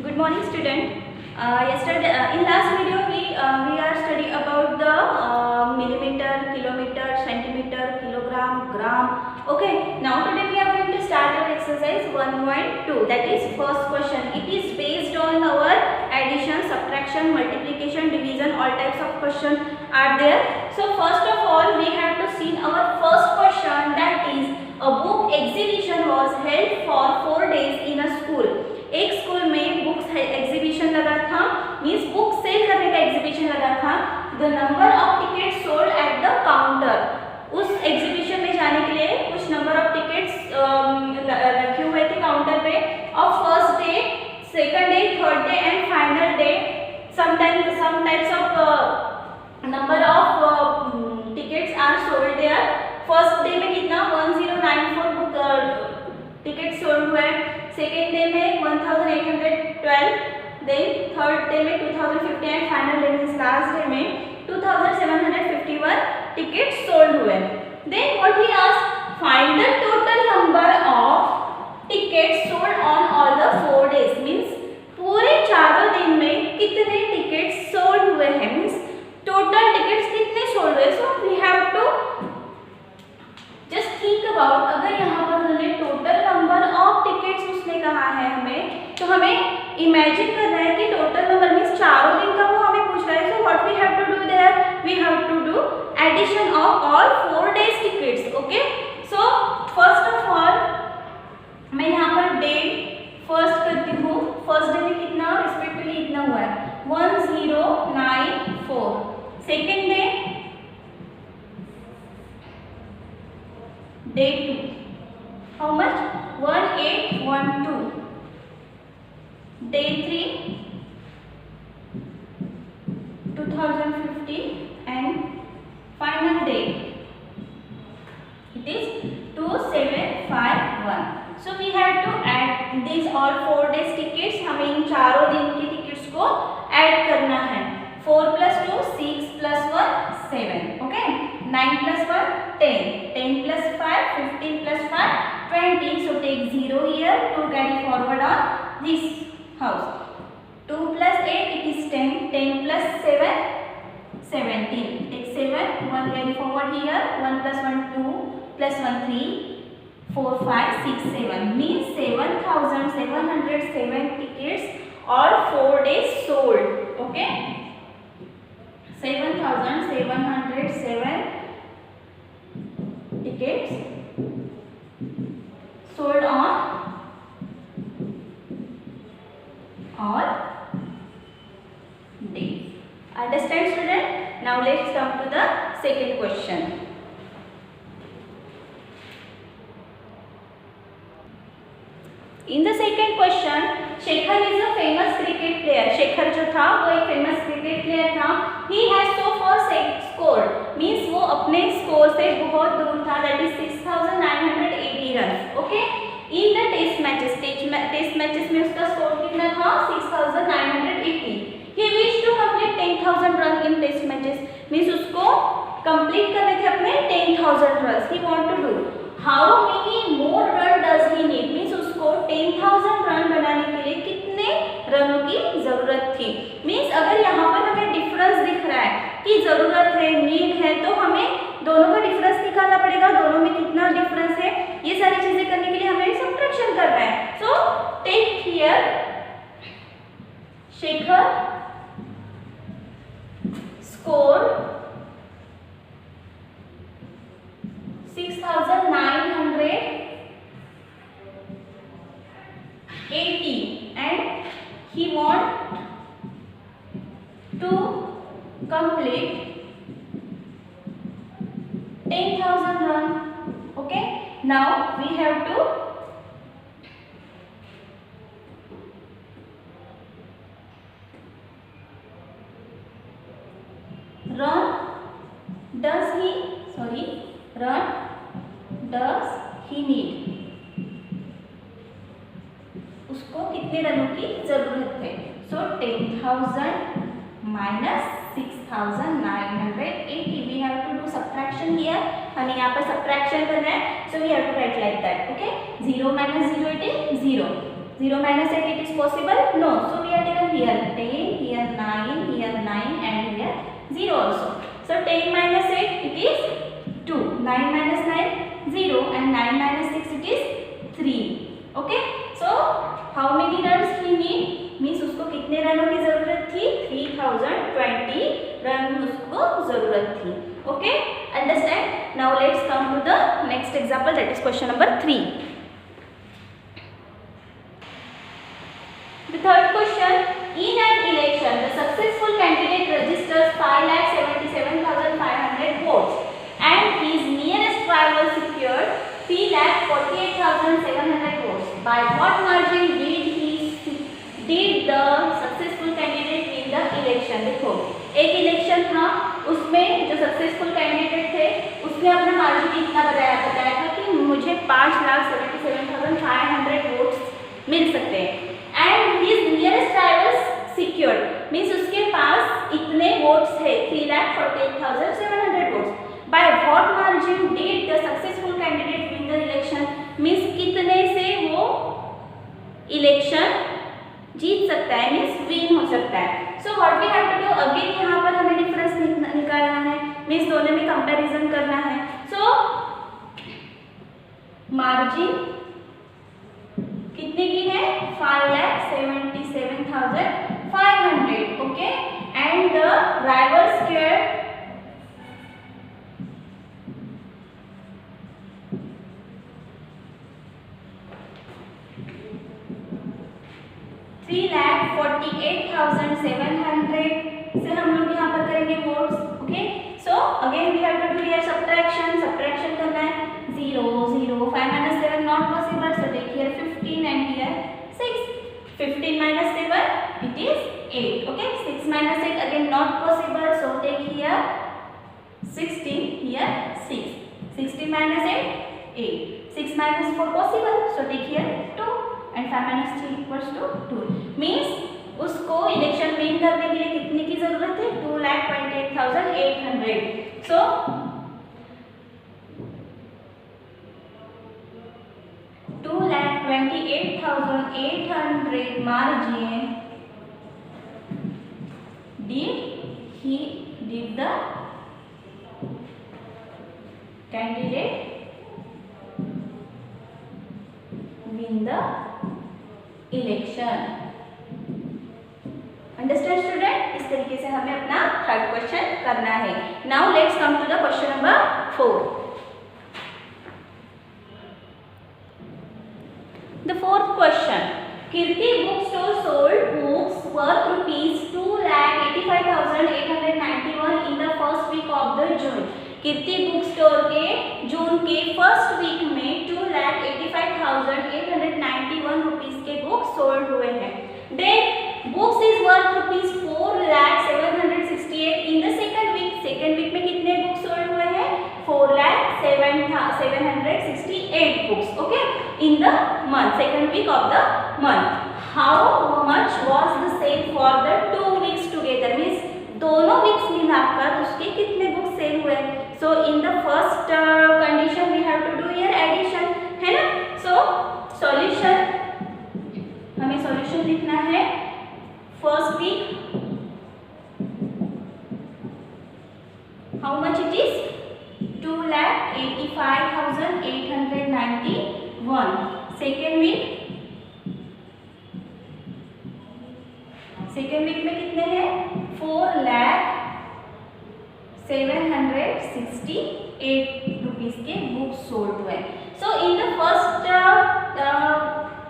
Good morning, student. Yesterday, in last video, we are studying about the millimeter, kilometer, centimeter, kilogram, gram. Okay. Now today we are going to start our exercise 1.2. That is first question. It is based on our addition, subtraction, multiplication, division. All types of question are there. So first of all, we have to see our first question. That is a book exhibition was held for 4 days in a school. एक school में books exhibition लगा था, means book cell करने का exhibition लगा था. The number of tickets sold at the counter. उस exhibition में जाने के लिए कुछ नंबर ऑफ टिकट्स रखे हुए थे काउंटर पे. और first day, second day, third day and final day some types of number of tickets are sold there. First day में कितना 1094 बुक टिकट सोल्ड हुआ है. सेकेंड डे में 1812, देन थर्ड डे में 2050 and final day means last day में 2751 ticket sold हुए. Then what he asked, find the total number of ticket sold on all the 4 days. Means पूरे चारों दिन में कितने टिकट सोल्ड हुए हैं, मींस टोटल टिकट्स कितने सोल्ड हुए. So we have to just think about, अगर यहाँ पर उन्होंने टोटल नंबर ऑफ टिकट्स उसने कहा है हमें, तो हमें इमेजिन करना है कि टोटल नंबर मीन्स चारों दिन का वो हमें पूछ रहा है. So what we have to do there, we have to do addition of all 4 days tickets. Okay. So first of all मैं यहाँ पर डे फर्स्ट करती हूँ. फर्स्ट डे में कितना रिस्पेक्टिवली इतना हुआ है 1094. Second day day 2, how much 1812. day 3 2050 and final day it is 2751. so we have to add these all 4 days tickets. हमें इन चारों दिन की टिकट्स को ऐड करना है. 4 plus 2 6 plus 1 7. okay. 9 plus 1 10, 10 plus 5 15 plus 5 20. so take 0 here to carry forward on this house. 2 plus 8 it is 10, 10 plus 7 17. take 7, 1 carry forward here, 1 plus 1 2 plus 1 3 4 5 6 7. means 7707 tickets all 4 days sold. okay. 7707 tickets sold on all days. Understand, student? Now let's come to the second question. In the second question, Shekhar is a famous cricket player. Shekhar जो था वो एक famous cricket player था. He has so far scored, means वो अपने score से बहुत दूर था. that is 6980 runs. okay. in the test matches में उसका स्कोर कितना था 6980. he wished to complete 10,000 run in test matches. means उसको complete करने थे अपने 10,000 runs. he want to do. how many more run does he need. means उसको 10,000 run बनाने के लिए कितने रनों की जरूरत थी. मीन्स अगर यहाँ पर हमें डिफरेंस दिख रहा है कि जरूरत है, नीड है, तो हमें दोनों का डिफरेंस निकालना पड़ेगा. दोनों में कितना डिफरेंस है, ये सारी चीजें करने के लिए हमें सब्ट्रैक्शन करना है. So take here Shekhar score 6980 and he want to complete 10,000 run. okay. now we have to run does he need. उसको कितने रनों की जरूरत है. सो 10,000 minus 6980. we have to do subtraction here. हमें यहाँ पर subtraction करना है. so we have to write like that. okay. 0 minus 0 it is 0. 0 minus 8 it is possible? No. So we are taken here 10, here 9 and here 0 also. So 10 minus 8 it is 2, 9 minus 9 0 and 9 minus 6 it is 3. Okay. So how many runs he need? Means उसको कितने रनों की जरूरत थी? 3020 run उसको जरूरत थी. Okay, understand. Now let's come to the next example, that is question number 3. The third question, in an election the successful candidate registers 5,77,500 votes and his nearest rival secured 3,48,700 votes. By what margin did the successful candidate win the election? देखो, एक election था, उसमें जो successful candidate थे उसने अपना margin कितना बताया था कि मुझे 5,77,500 वोट्स मिल सकते हैं. And his nearest rivals secured means उसके पास इतने वोट्स थे 3,48,700 votes. By what margin did the successful candidate win the election means कितने से वो इलेक्शन जीत सकता है, मीन्स विन हो सकता है. So what we have to do, again यहाँ पर हमें डिफरेंस निकालना है, मीन्स दोनों में कंपैरिजन करना है. सो मार्जिन कितने की है? 5,77,500. Okay, and the rival square 3,48,700 से हम लोग यहाँ पर करेंगे votes. Okay, so again we have to do here subtraction करना है. 0 0 5 minus 7 not possible, so take here 15 and here 6. 15 minus 7 it is 8. Okay, 6 minus 8 again not possible, so take here 16, here 6. 16 minus 8 8. 6 minus 4 possible, so take here 2 and 5 minus 3 equals to 2. Means उसको election win करने के लिए कितने की जरूरत है? 2,28,800. सो 2,28,800 margin did the candidate win the election. Understand student? इस तरीके से हमें अपना थर्ड क्वेश्चन करना है. Now let's come to the question number 4. The fourth question, Kirti bookstore sold books worth ₹2,85,891 in the first week of the June. Kirti book store के जून के first week में 2,85,891 रुपीज के बुक सोल्ड हुए हैं. Then books is worth ₹4,07,768 in the second week. Second week में कितने book sold हुए हैं? 4,07,768 books. Okay, in the month, second week of the month. How much was the sale for the 2 weeks together means दोनों weeks मिलाकर उसके कितने book sale हुए? So in the first condition we have to do here addition, है ना. So solution, हमें solution लिखना है. First week how much it is? 2,85,891. Second week में कितने हैं? 4,07,768 रुपीज के बुक सोल्ड हुए. So in the first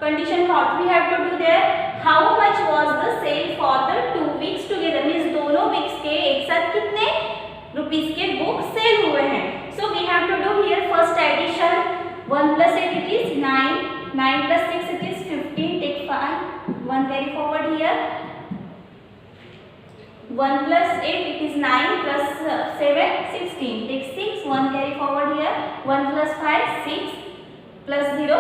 condition what we have to do there, how much was the sale for the 2 weeks together means दोनों weeks के एक साथ कितने रुपीज के बुक सेल हुए हैं. So we have to do here first addition. 1 plus 8 it is 9, 9 plus 6 it is 15, take 5, 1 carry forward here. 1 plus 8 it is 9 plus 7 16, take 6, 1 carry forward here. 1 plus 5 6 plus 0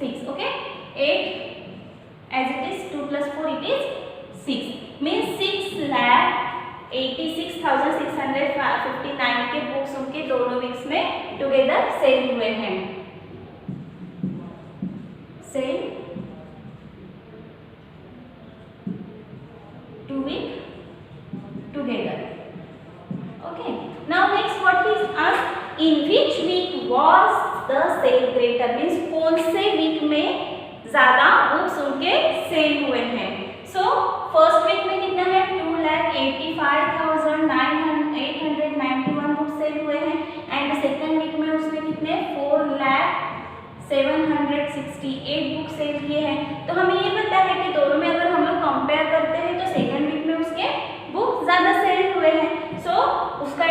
6. Okay, 8 as it is. 2 plus 4 it is 6 means 6,86,659 के books उनके दोनों weeks में together sale हुए हैं. Sale 2 week together. Okay. Now next what is asked, in which week was the sale greater, means कौन से week में ज्यादा बुक्स उनके सेल हुए हैं. सो फर्स्ट वीक में कितना है, 2,85,891 बुक्स सेल हुए हैं. एंड सेकंड वीक में उसने कितने 4,07,68 बुक सेल किए हैं. तो हमें ये पता है कि दोनों में अगर हम लोग कंपेयर करते हैं तो सेकंड वीक में उसके बुक ज्यादा सेल हुए हैं. सो उसका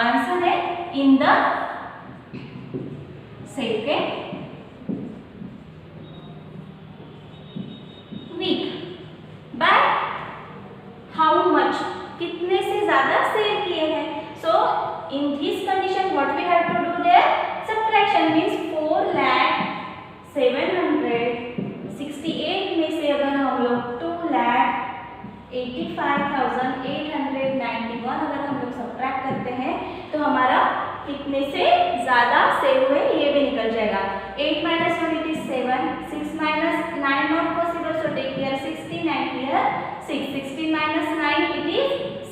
आंसर है in the second week. By how much, कितने से ज्यादा सेल किए हैं. So in this condition what we have to do there, subtraction means 4,07,68 में से अगर हम लोग 2,85,891 अगर हम लोग सब्ट्रैक्ट करते हैं तो हमारा कितने से ज्यादा सेल हुए ये भी निकल जाएगा. 8 minus 1 it is 7, 6 minus 9 not possible, so take here 16 and here 6. 16 minus 9 it is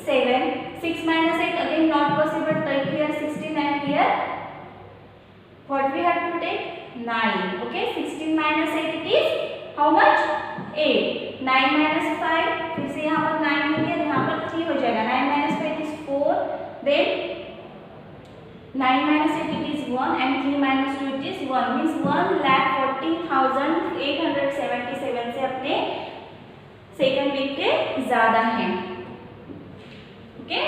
7, 6 minus 8 again not possible, take here 16 and here what we have to take 9. Okay, 16 minus 8 it is how much, 8. 9 minus 5 फिर से यहाँ पर 9 हो गया, यहाँ पर 3 हो जाएगा. 9 minus 5 is 4, then 9 minus 8 it is 1 and 3 minus 2 it is 1, means 1,40,877 से अपने सेकंड वीक के ज्यादा हैं. ओके,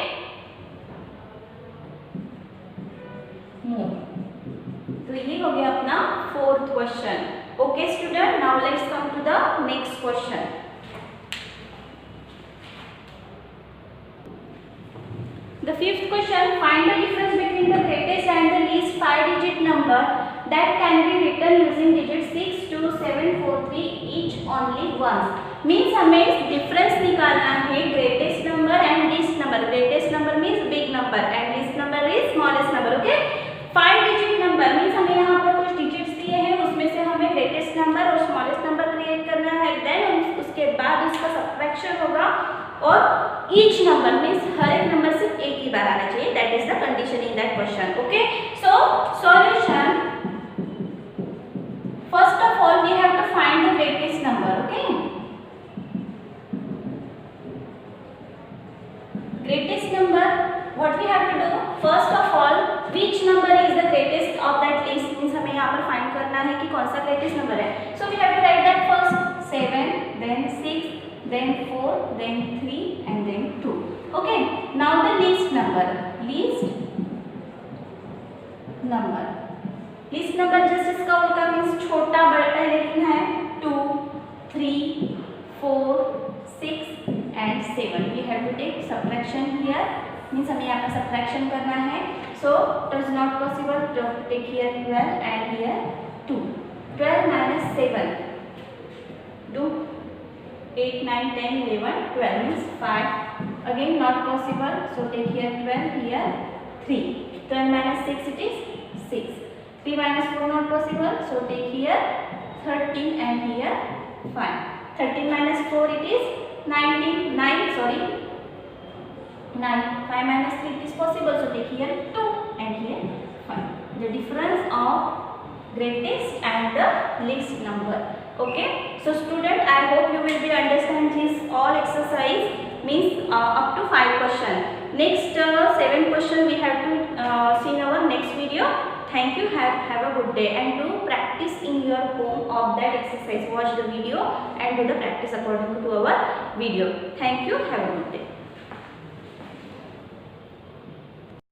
तो ये हो गया अपना fourth question. Okay student, now let's come to the next question. The fifth question, find the difference between the greatest and the least 5-digit number that can be written using digits 6, 2, 7, 4, 3 each only once. Means हमें difference निकालना है greatest number and least number. Greatest number means big number and least number is smallest number. Okay, 5-digit number means हमें यहाँ पर कुछ digits दिए हैं, उसमें से हमें ग्रेटेस्ट नंबर और स्मॉलेस्ट नंबर क्रिएट करना है. देन उसके बाद उसका सब्ट्रैक्शन होगा और ईच नंबर मीन्स हर एक नंबर सिर्फ एक ही बार आना चाहिए. That is the condition in that question. Okay, so solution, first of all we have to find the greatest number. Okay, greatest number, what we have to do, first of all which number is the greatest of that list, means हमें यहाँ पर find करना है कि कौन सा greatest number है. So we have to write that first 7, then 6, then 4, then 3 and then 2. Okay, now the least number. Least number just इसका उल्टा मीन्स छोटा बड़ा पहले लिखना है. 2, 3, 4, 6 and 7. We have to take subtraction here. Means हमें यहाँ पर subtraction करना है. So it is not possible to take here 12 and here 2. 12 minus 7. Do 8, 9, 10, 11, 12 means 5. Again not possible. So take here 12, here 3. 12 minus 6 it is 6. 3 minus 4 not possible. So take here 13 and here 5. 13 minus 4 it is 19. 9. 5 minus 3 it is possible. So take here 2 and here 5. The difference of greatest and the least number. Okay, so student, I hope you will be understand this all exercise, means up to 5 question. Next 7 question we have to see in our next video. Thank you, have a good day and do practice in your home of that exercise. Watch the video and do the practice according to our video. Thank you, have a good day.